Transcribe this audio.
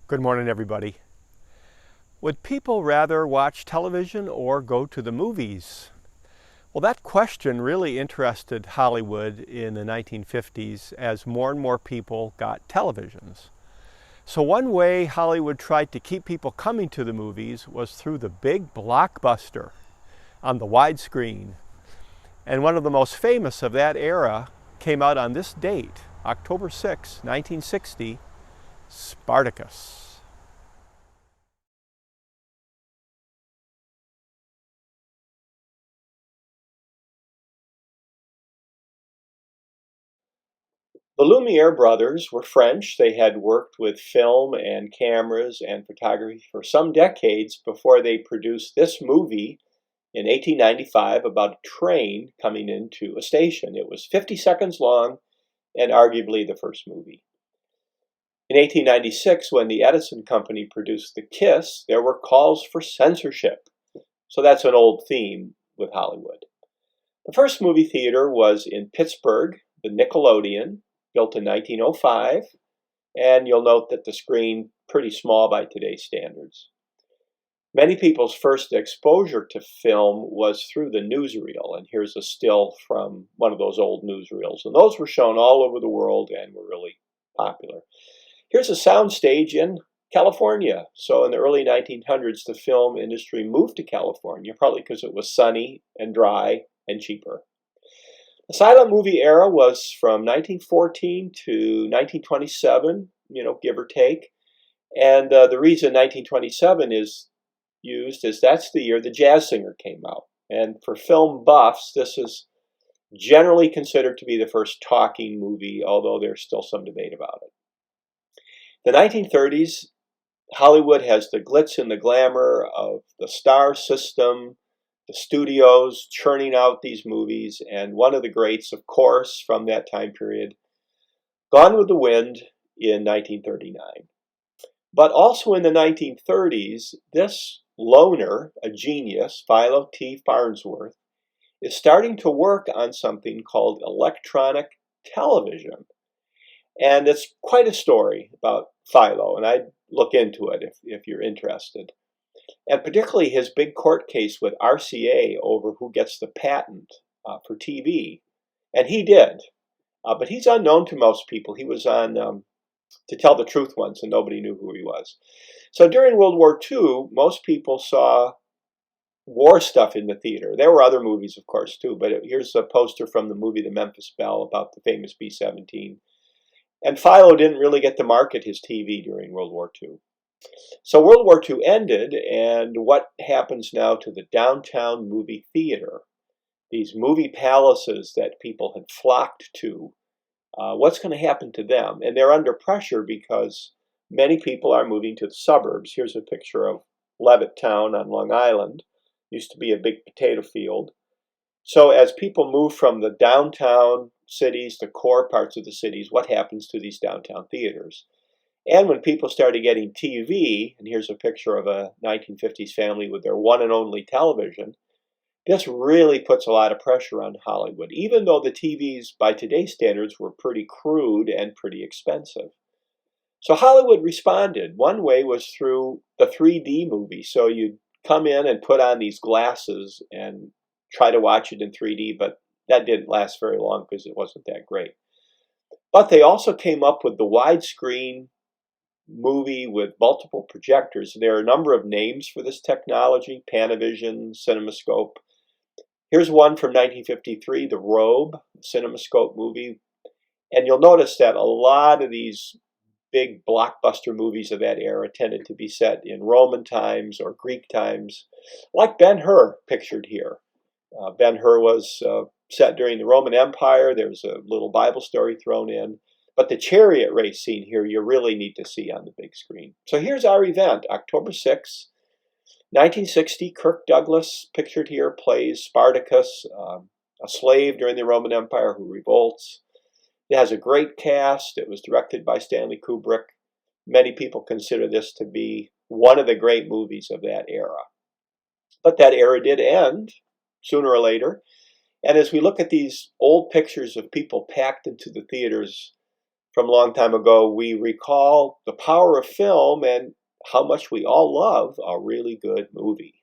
Good morning, everybody. Would people rather watch television or go to the movies? Well, that question really interested Hollywood in the 1950s as more and more people got televisions. So one way Hollywood tried to keep people coming to the movies was through the big blockbuster on the widescreen. And one of the most famous of that era came out on this date, October 6, 1960, Spartacus. The Lumiere brothers were French. They had worked with film and cameras and photography for some decades before they produced this movie in 1895 about a train coming into a station. It was 50 seconds long and arguably the first movie. In 1896, when the Edison Company produced The Kiss, there were calls for censorship. So that's an old theme with Hollywood. The first movie theater was in Pittsburgh, the Nickelodeon, built in 1905, and you'll note that the screen pretty small by today's standards. Many people's first exposure to film was through the newsreel, and here's a still from one of those old newsreels, and those were shown all over the world and were really popular. Here's a soundstage in California. So in the early 1900s, the film industry moved to California, probably because it was sunny and dry and cheaper. The silent movie era was from 1914 to 1927, give or take. And the reason 1927 is used is that's the year The Jazz Singer came out. And for film buffs, this is generally considered to be the first talking movie, although there's still some debate about it. The 1930s, Hollywood has the glitz and the glamour of the star system, the studios churning out these movies, and one of the greats, of course, from that time period, Gone with the Wind in 1939. But also in the 1930s, this loner, a genius, Philo T. Farnsworth, is starting to work on something called electronic television. And it's quite a story about Philo, and I'd look into it if you're interested. And particularly his big court case with RCA over who gets the patent for TV. And he did. But he's unknown to most people. He was on To Tell the Truth once, and nobody knew who he was. So during World War II, most people saw war stuff in the theater. There were other movies, of course, too. But here's a poster from the movie The Memphis Belle about the famous B-17. And Philo didn't really get to market his TV during World War II. So World War II ended, and what happens now to the downtown movie theater? These movie palaces that people had flocked to, what's going to happen to them? And they're under pressure because many people are moving to the suburbs. Here's a picture of Levittown on Long Island. Used to be a big potato field. So as people move from the downtown cities, the core parts of the cities, what happens to these downtown theaters? And when people started getting TV, and here's a picture of a 1950s family with their one and only television, this really puts a lot of pressure on Hollywood, even though the TVs by today's standards were pretty crude and pretty expensive. So Hollywood responded. One way was through the 3D movie. So you'd come in and put on these glasses and try to watch it in 3D, but that didn't last very long because it wasn't that great. But they also came up with the widescreen movie with multiple projectors. There are a number of names for this technology: Panavision, CinemaScope. Here's one from 1953, The Robe, CinemaScope movie. And you'll notice that a lot of these big blockbuster movies of that era tended to be set in Roman times or Greek times, like Ben-Hur pictured here. Ben-Hur was set during the Roman Empire. There's a little Bible story thrown in. But the chariot race scene here, you really need to see on the big screen. So here's our event, October 6, 1960. Kirk Douglas, pictured here, plays Spartacus, a slave during the Roman Empire who revolts. It has a great cast. It was directed by Stanley Kubrick. Many people consider this to be one of the great movies of that era. But that era did end sooner or later. And as we look at these old pictures of people packed into the theaters from a long time ago, we recall the power of film and how much we all love a really good movie.